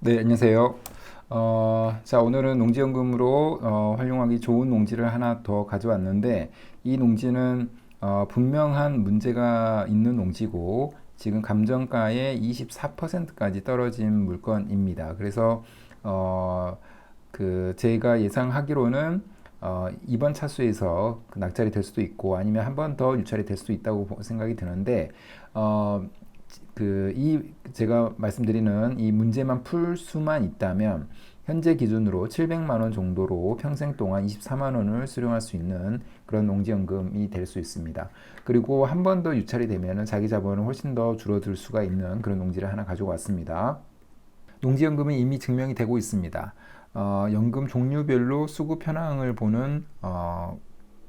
네, 안녕하세요. 자, 오늘은 농지연금으로 활용하기 좋은 농지를 하나 더 가져왔는데, 이 농지는 분명한 문제가 있는 농지고, 지금 감정가의 24%까지 떨어진 물건입니다. 그래서 제가 예상하기로는 이번 차수에서 그 낙찰이 될 수도 있고, 아니면 한 번 더 유찰이 될 수도 있다고 생각이 드는데, 어, 제가 말씀드리는 이 문제만 풀 수만 있다면 현재 기준으로 700만 원 정도로 평생 동안 24만 원을 수령할 수 있는 그런 농지연금이 될 수 있습니다. 그리고 한 번 더 유찰이 되면 자기 자본은 훨씬 더 줄어들 수가 있는 그런 농지를 하나 가지고 왔습니다. 농지연금은 이미 증명이 되고 있습니다. 연금 종류별로 수급 현황을 보는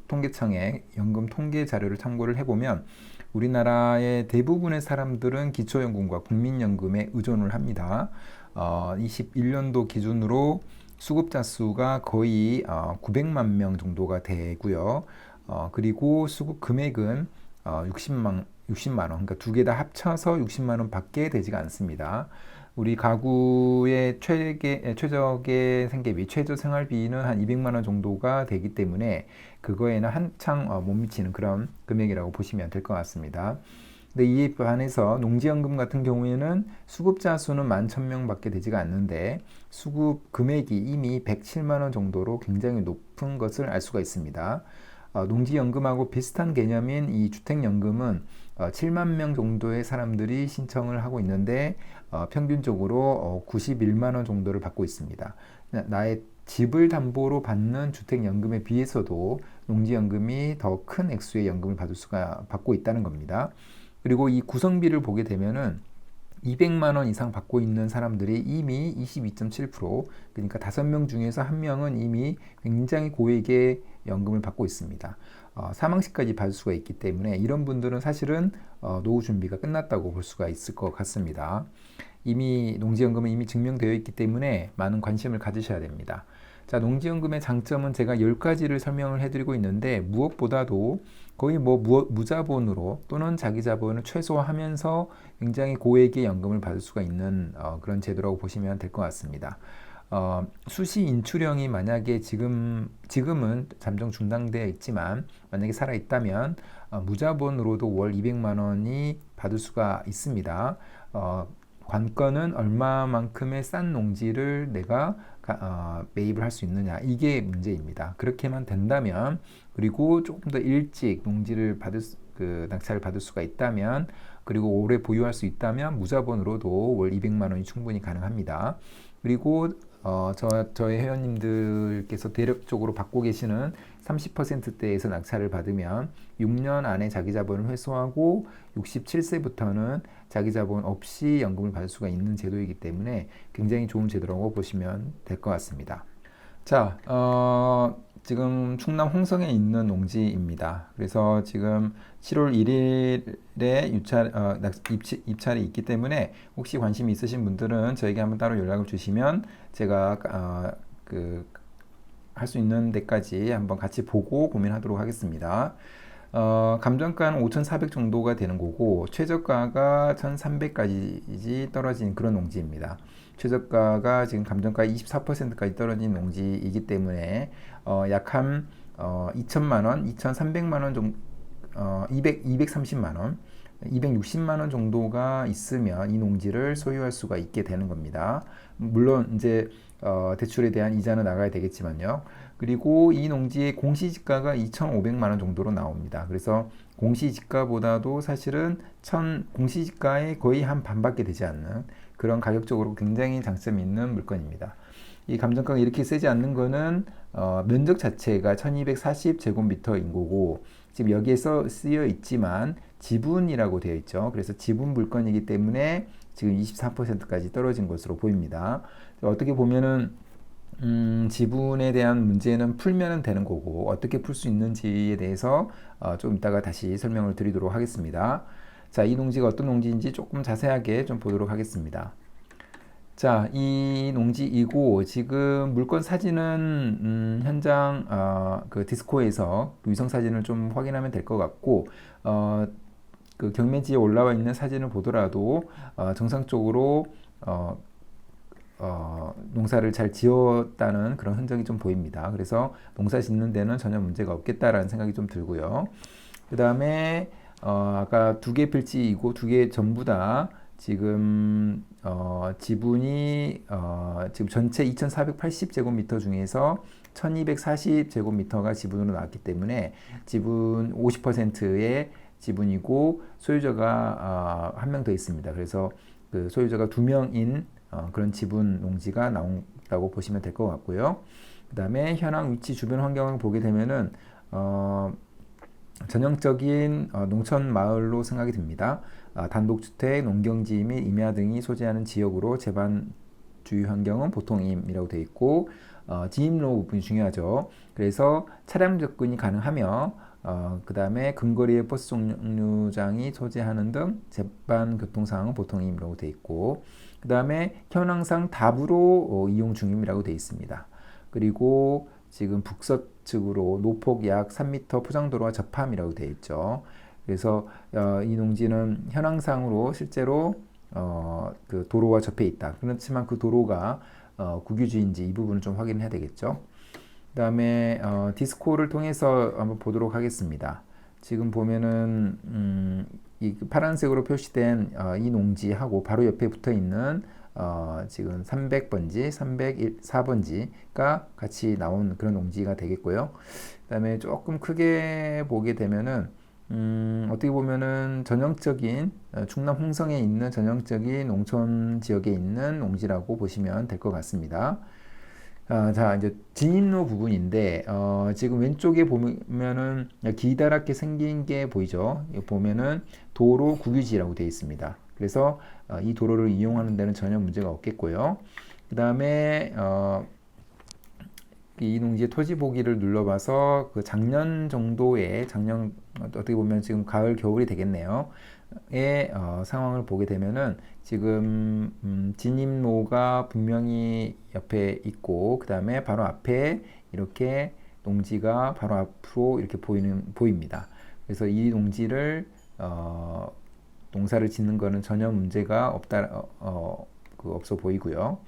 통계청의 연금 통계 자료를 참고를 해보면 우리나라의 대부분의 사람들은 기초연금과 국민연금에 의존을 합니다. 21년도 기준으로 수급자 수가 거의 900만 명 정도가 되고요. 그리고 수급 금액은 60만 원, 그러니까 두 개 다 합쳐서 60만 원 밖에 되지가 않습니다. 우리 가구의 최적의 생계비, 최저 생활비는 한 200만 원 정도가 되기 때문에 그거에는 한창 못 미치는 그런 금액이라고 보시면 될 것 같습니다. 근데 이에 반해서 농지연금 같은 경우에는 수급자 수는 11,000명밖에 되지가 않는데 수급 금액이 이미 107만 원 정도로 굉장히 높은 것을 알 수가 있습니다. 농지연금하고 비슷한 개념인 이 주택연금은 7만 명 정도의 사람들이 신청을 하고 있는데 평균적으로 91만 원 정도를 받고 있습니다. 나의 집을 담보로 받는 주택연금에 비해서도 농지연금이 더 큰 액수의 연금을 받고 있다는 겁니다. 그리고 이 구성비를 보게 되면은 200만 원 이상 받고 있는 사람들이 이미 22.7%, 그러니까 5명 중에서 1명은 이미 굉장히 고액의 연금을 받고 있습니다. 사망 시까지 받을 수가 있기 때문에 이런 분들은 사실은 노후 준비가 끝났다고 볼 수가 있을 것 같습니다. 이미 농지연금은 이미 증명되어 있기 때문에 많은 관심을 가지셔야 됩니다. 자, 농지연금의 장점은 제가 10가지를 설명을 해드리고 있는데 무엇보다도 거의 무자본으로 또는 자기 자본을 최소화하면서 굉장히 고액의 연금을 받을 수가 있는 그런 제도라고 보시면 될 것 같습니다. 수시 인출형이 만약에 지금은 잠정 중단되어 있지만 만약에 살아 있다면 무자본으로도 월 200만 원이 받을 수가 있습니다. 관건은 얼마만큼의 싼 농지를 내가 매입을 할 수 있느냐, 이게 문제입니다. 그렇게만 된다면, 그리고 조금 더 일찍 농지를 낙찰을 받을 수가 있다면, 그리고 오래 보유할 수 있다면 무자본으로도 월 200만 원이 충분히 가능합니다. 그리고 저의 회원님들께서 대략적으로 받고 계시는 30%대에서 낙찰을 받으면 6년 안에 자기 자본을 회수하고 67세부터는 자기 자본 없이 연금을 받을 수가 있는 제도이기 때문에 굉장히 좋은 제도라고 보시면 될 것 같습니다. 자, 지금 충남 홍성에 있는 농지입니다. 그래서 지금 7월 1일에 입찰이 있기 때문에 혹시 관심이 있으신 분들은 저에게 한번 따로 연락을 주시면 제가 할 수 있는 데까지 한번 같이 보고 고민하도록 하겠습니다. 감정가는 5,400 정도가 되는 거고 최저가가 1,300까지 떨어진 그런 농지입니다. 최저가가 지금 감정가의 24%까지 떨어진 농지이기 때문에 약 한 2천만 원, 2,300만 원 정도, 230만 원, 260만 원 정도가 있으면 이 농지를 소유할 수가 있게 되는 겁니다. 물론 이제 대출에 대한 이자는 나가야 되겠지만요. 그리고 이 농지의 공시지가가 2,500만 원 정도로 나옵니다. 그래서 공시지가보다도 사실은 공시지가의 거의 한 반밖에 되지 않는 그런 가격적으로 굉장히 장점이 있는 물건입니다. 이 감정가가 이렇게 세지 않는 거는 면적 자체가 1240제곱미터인 거고 지금 여기에서 쓰여 있지만 지분이라고 되어 있죠. 그래서 지분 물건이기 때문에 지금 24%까지 떨어진 것으로 보입니다. 어떻게 보면은 지분에 대한 문제는 풀면 되는 거고 어떻게 풀 수 있는지에 대해서 좀 이따가 다시 설명을 드리도록 하겠습니다. 자, 이 농지가 어떤 농지인지 조금 자세하게 좀 보도록 하겠습니다. 자, 이 농지이고 지금 물건 사진은 현장 그 디스코에서 위성 사진을 좀 확인하면 될 것 같고 그 경매지에 올라와 있는 사진을 보더라도 정상적으로 농사를 잘 지었다는 그런 흔적이 좀 보입니다. 그래서 농사 짓는 데는 전혀 문제가 없겠다라는 생각이 좀 들고요. 그 다음에 아까 두 개 필지이고 두 개 전부 다 지금 지분이 지금 전체 2,480제곱미터 중에서 1,240제곱미터가 지분으로 나왔기 때문에 지분 50%의 지분이고 소유자가 한 명 더 있습니다. 그래서 그 소유자가 두 명인 그런 지분 농지가 나온다고 보시면 될 것 같고요. 그 다음에 현황 위치 주변 환경을 보게 되면은 전형적인 농촌 마을로 생각이 듭니다. 단독주택, 농경지 및 임야 등이 소재하는 지역으로 재반 주유 환경은 보통임이라고 되어 있고 진입로 부분이 중요하죠. 그래서 차량 접근이 가능하며 그 다음에 근거리의 버스 정류장이 소재하는 등 재반 교통 상황은 보통임이라고 되어 있고 그 다음에 현황상 답으로 이용 중임이라고 되어 있습니다. 그리고 지금 북서측으로 노폭 약 3m 포장도로와 접함이라고 되어 있죠. 그래서 이 농지는 현황상으로 실제로 그 도로와 접해 있다. 그렇지만 그 도로가 국유지인지 이 부분을 좀 확인해야 되겠죠. 그 다음에 디스코를 통해서 한번 보도록 하겠습니다. 지금 보면은 이 파란색으로 표시된 이 농지하고 바로 옆에 붙어 있는 지금 300번지, 304번지가 같이 나온 그런 농지가 되겠고요. 그 다음에 조금 크게 보게 되면은 어떻게 보면은 전형적인 충남 홍성에 있는 전형적인 농촌 지역에 있는 농지라고 보시면 될 것 같습니다. 자, 이제 진입로 부분인데 지금 왼쪽에 보면은 기다랗게 생긴 게 보이죠? 보면은 도로 국유지라고 되어 있습니다. 그래서 이 도로를 이용하는 데는 전혀 문제가 없겠고요. 그 다음에 이 농지의 토지 보기를 눌러봐서 그 작년 정도의 작년 어떻게 보면 지금 가을 겨울이 되겠네요. 의 상황을 보게 되면은 지금 진입로가 분명히 옆에 있고 그 다음에 바로 앞에 이렇게 농지가 바로 앞으로 이렇게 보입니다. 그래서 이 농지를 농사를 짓는 거는 전혀 문제가 없다 없어 보이고요.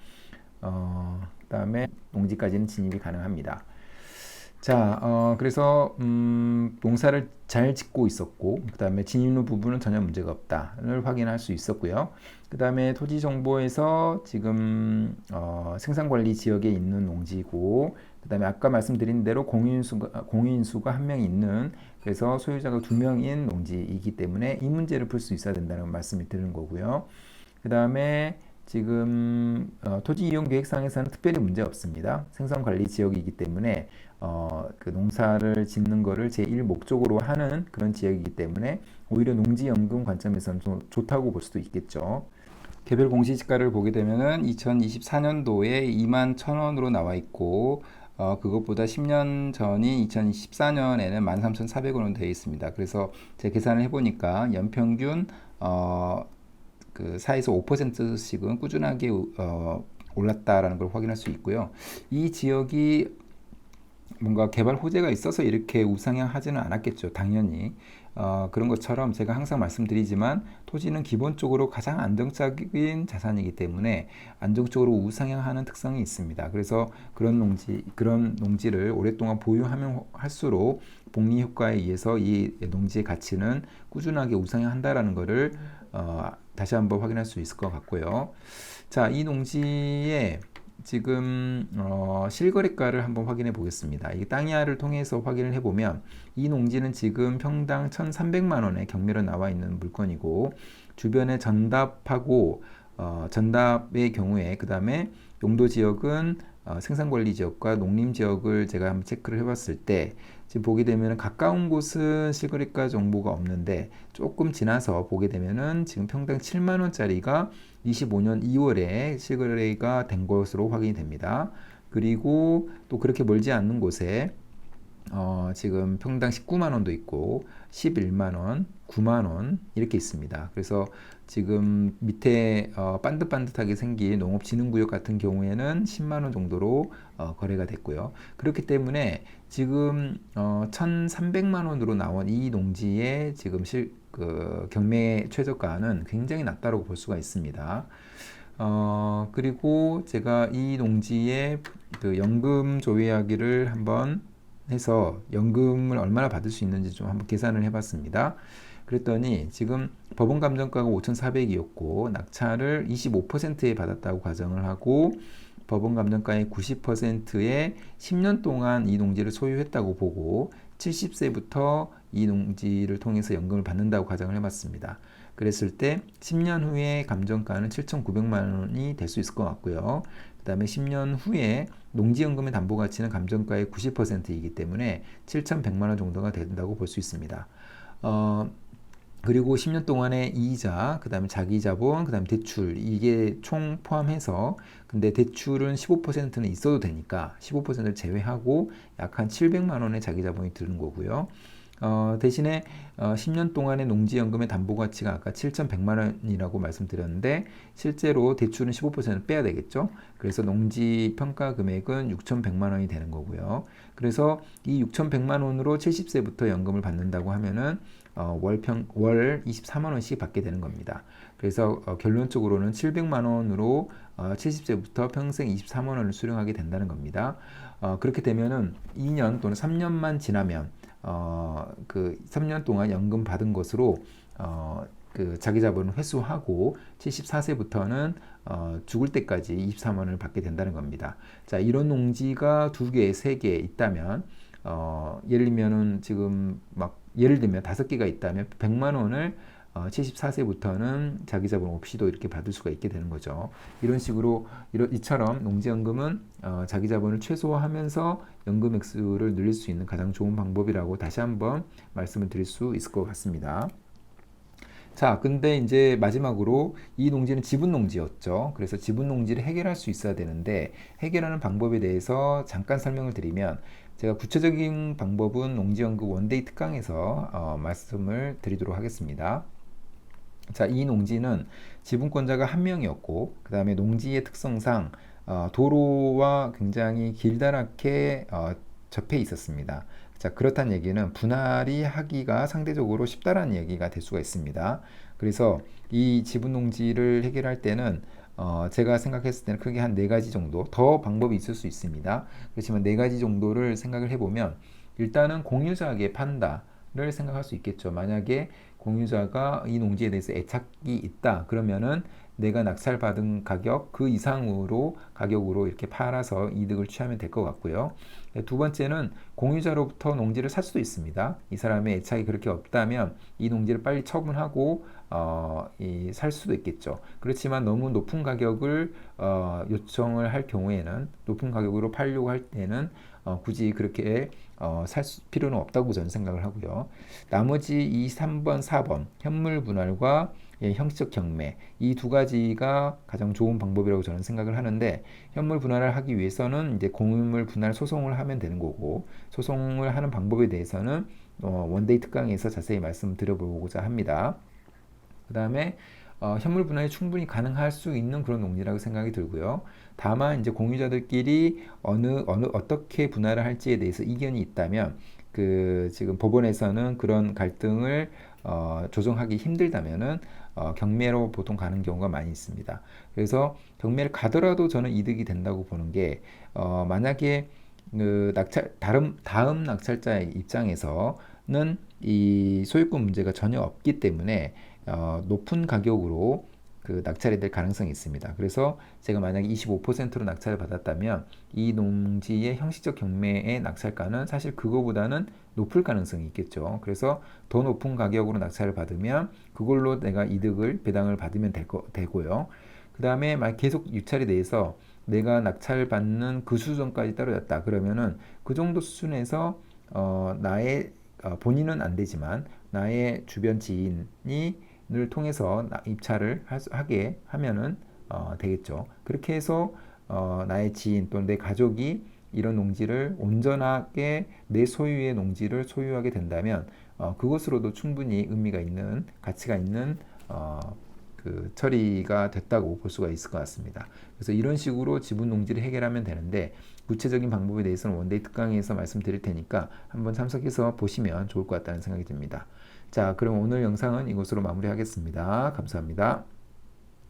그 다음에 농지까지는 진입이 가능합니다. 자, 그래서 농사를 잘 짓고 있었고 그 다음에 진입로 부분은 전혀 문제가 없다를 확인할 수 있었고요. 그 다음에 토지 정보에서 지금 생산관리 지역에 있는 농지고 그 다음에 아까 말씀드린 대로 공인수가 한 명 있는 그래서 소유자가 두 명인 농지이기 때문에 이 문제를 풀 수 있어야 된다는 말씀을 드리는 거고요. 그 다음에 지금 토지 이용 계획상에서는 특별히 문제 없습니다. 생산관리 지역이기 때문에 그 농사를 짓는 거를 제1 목적으로 하는 그런 지역이기 때문에 오히려 농지연금 관점에서는 좀 좋다고 볼 수도 있겠죠. 개별 공시지가를 보게 되면은 2024년도에 21,000원으로 나와 있고 그것보다 10년 전인 2014년에는 13,400원으로 되어 있습니다. 그래서 제 계산을 해보니까 연평균 그 4에서 5%씩은 꾸준하게 올랐다라는 걸 확인할 수 있고요. 이 지역이 뭔가 개발 호재가 있어서 이렇게 우상향하지는 않았겠죠. 당연히 그런 것처럼 제가 항상 말씀드리지만 토지는 기본적으로 가장 안정적인 자산이기 때문에 안정적으로 우상향하는 특성이 있습니다. 그래서 그런 농지를 오랫동안 보유하면 할수록 복리 효과에 의해서 이 농지의 가치는 꾸준하게 우상향한다라는 것을 다시 한번 확인할 수 있을 것 같고요. 자, 이 농지의 지금 실거래가를 한번 확인해 보겠습니다. 이 땅이하를 통해서 확인을 해보면 이 농지는 지금 평당 1,300만 원의 경매로 나와 있는 물건이고 주변에 전답하고 전답의 경우에 그 다음에 용도 지역은 생산관리 지역과 농림 지역을 제가 한번 체크를 해봤을 때 지금 보게 되면 가까운 곳은 실거래가 정보가 없는데 조금 지나서 보게 되면은 지금 평당 7만 원짜리가 25년 2월에 실거래가 된 것으로 확인이 됩니다. 그리고 또 그렇게 멀지 않는 곳에 지금 평당 19만 원도 있고 11만 원, 9만 원 이렇게 있습니다. 그래서 지금 밑에 반듯반듯하게 생긴 농업진흥구역 같은 경우에는 10만 원 정도로 거래가 됐고요. 그렇기 때문에 지금 1,300만 원으로 나온 이 농지의 지금 그 경매 최저가는 굉장히 낮다고 볼 수가 있습니다. 그리고 제가 이 농지의 그 연금 조회하기를 한번 해서 연금을 얼마나 받을 수 있는지 좀 한번 계산을 해봤습니다. 그랬더니 지금 법원 감정가가 5,400이었고 낙찰을 25%에 받았다고 가정을 하고 법원 감정가의 90%에 10년 동안 이 농지를 소유했다고 보고 70세부터 이 농지를 통해서 연금을 받는다고 가정을 해봤습니다. 그랬을 때 10년 후에 감정가는 7,900만 원이 될 수 있을 것 같고요. 그 다음에 10년 후에 농지연금의 담보가치는 감정가의 90%이기 때문에 7,100만 원 정도가 된다고 볼 수 있습니다. 그리고 10년 동안의 이자, 그 다음에 자기자본, 그 다음에 대출, 이게 총 포함해서, 근데 대출은 15%는 있어도 되니까 15%를 제외하고 약 한 700만 원의 자기자본이 드는 거고요. 대신에 10년 동안의 농지연금의 담보가치가 아까 7,100만 원이라고 말씀드렸는데 실제로 대출은 15%를 빼야 되겠죠. 그래서 농지 평가 금액은 6,100만 원이 되는 거고요. 그래서 이 6,100만 원으로 70세부터 연금을 받는다고 하면은 월 24만 원씩 받게 되는 겁니다. 그래서 결론적으로는 700만 원으로 70세부터 평생 24만 원을 수령하게 된다는 겁니다. 그렇게 되면은 2년 또는 3년만 지나면 그 3년 동안 연금 받은 것으로 그 자기 자본을 회수하고 74세부터는 죽을 때까지 24만 원을 받게 된다는 겁니다. 자, 이런 농지가 2개, 3개 있다면 예를 들면은 지금 막 예를 들면 5개가 있다면 100만 원을 74세부터는 자기 자본 없이도 이렇게 받을 수가 있게 되는 거죠. 이런 식으로 이처럼 농지연금은 자기 자본을 최소화하면서 연금 액수를 늘릴 수 있는 가장 좋은 방법이라고 다시 한번 말씀을 드릴 수 있을 것 같습니다. 자, 근데 이제 마지막으로 이 농지는 지분 농지였죠. 그래서 지분 농지를 해결할 수 있어야 되는데 해결하는 방법에 대해서 잠깐 설명을 드리면 제가 구체적인 방법은 농지연금 원데이 특강에서 말씀을 드리도록 하겠습니다. 자, 이 농지는 지분권자가 한 명이었고 그 다음에 농지의 특성상 도로와 굉장히 길다랗게 접해 있었습니다. 자, 그렇다는 얘기는 분할이 하기가 상대적으로 쉽다라는 얘기가 될 수가 있습니다. 그래서 이 지분 농지를 해결할 때는 제가 생각했을 때는 크게 한 4가지 정도 더 방법이 있을 수 있습니다. 그렇지만 4가지 정도를 생각을 해보면 일단은 공유자에게 판다를 생각할 수 있겠죠. 만약에 공유자가 이 농지에 대해서 애착이 있다 그러면은 내가 낙찰받은 가격 그 이상으로 가격으로 이렇게 팔아서 이득을 취하면 될 것 같고요. 두 번째는 공유자로부터 농지를 살 수도 있습니다. 이 사람의 애착이 그렇게 없다면 이 농지를 빨리 처분하고 살 수도 있겠죠. 그렇지만 너무 높은 가격을 요청을 할 경우에는 높은 가격으로 팔려고 할 때는 굳이 그렇게 살 필요는 없다고 저는 생각을 하고요. 나머지 이 3번, 4번 현물 분할과 형식적 경매 이 2가지가 가장 좋은 방법이라고 저는 생각을 하는데 현물 분할을 하기 위해서는 이제 공유물 분할 소송을 하면 되는 거고 소송을 하는 방법에 대해서는 원데이 특강에서 자세히 말씀드려보고자 합니다. 그 다음에 현물 분할이 충분히 가능할 수 있는 그런 농지라고 생각이 들고요. 다만 이제 공유자들끼리 어떻게 분할을 할지에 대해서 이견이 있다면 그 지금 법원에서는 그런 갈등을 조정하기 힘들다면은 경매로 보통 가는 경우가 많이 있습니다. 그래서 경매를 가더라도 저는 이득이 된다고 보는 게 만약에 그 다음 낙찰자의 입장에서는 이 소유권 문제가 전혀 없기 때문에 높은 가격으로 그 낙찰이 될 가능성이 있습니다. 그래서 제가 만약에 25%로 낙찰을 받았다면 이 농지의 형식적 경매의 낙찰가는 사실 그거보다는 높을 가능성이 있겠죠. 그래서 더 높은 가격으로 낙찰을 받으면 그걸로 내가 이득을 배당을 받으면 되고요. 그 다음에 계속 유찰이 돼서 내가 낙찰받는 그 수준까지 떨어졌다 그러면은 그 정도 수준에서 나의 본인은 안 되지만 나의 주변 지인이 를 통해서 입찰을 하게 하면은 되겠죠. 그렇게 해서 나의 지인 또는 내 가족이 이런 농지를 온전하게 내 소유의 농지를 소유하게 된다면 그것으로도 충분히 의미가 있는 가치가 있는 그 처리가 됐다고 볼 수가 있을 것 같습니다. 그래서 이런 식으로 지분 농지를 해결하면 되는데 구체적인 방법에 대해서는 원데이 특강에서 말씀드릴 테니까 한번 참석해서 보시면 좋을 것 같다는 생각이 듭니다. 자, 그럼 오늘 영상은 이것으로 마무리하겠습니다. 감사합니다.